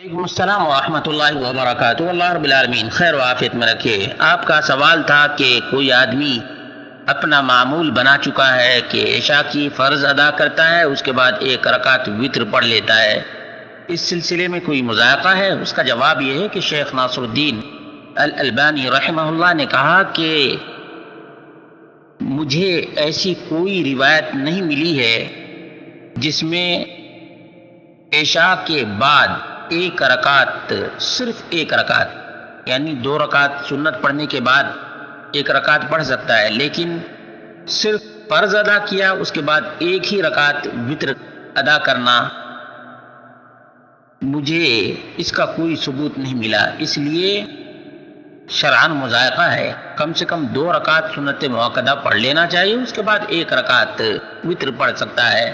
وعلیکم السلام ورحمۃ اللہ وبرکاتہ۔ اللہ رب العالمین خیر و عافیت میں رکھے۔ آپ کا سوال تھا کہ کوئی آدمی اپنا معمول بنا چکا ہے کہ عشاء کی فرض ادا کرتا ہے، اس کے بعد ایک رکعت وتر پڑھ لیتا ہے، اس سلسلے میں کوئی مذائقہ ہے؟ اس کا جواب یہ ہے کہ شیخ ناصر الدین الالبانی رحمہ اللہ نے کہا کہ مجھے ایسی کوئی روایت نہیں ملی ہے جس میں عشاء کے بعد ایک رکعت، صرف ایک رکعت، یعنی 2 رکعت سنت پڑھنے کے بعد ایک رکعت پڑھ سکتا ہے، لیکن صرف فرض ادا کیا اس کے بعد ایک ہی رکعت وتر ادا کرنا، مجھے اس کا کوئی ثبوت نہیں ملا، اس لیے شرعاً مذائقہ ہے۔ کم سے کم 2 رکعت سنت مؤکدہ پڑھ لینا چاہیے، اس کے بعد ایک رکعت وتر پڑھ سکتا ہے۔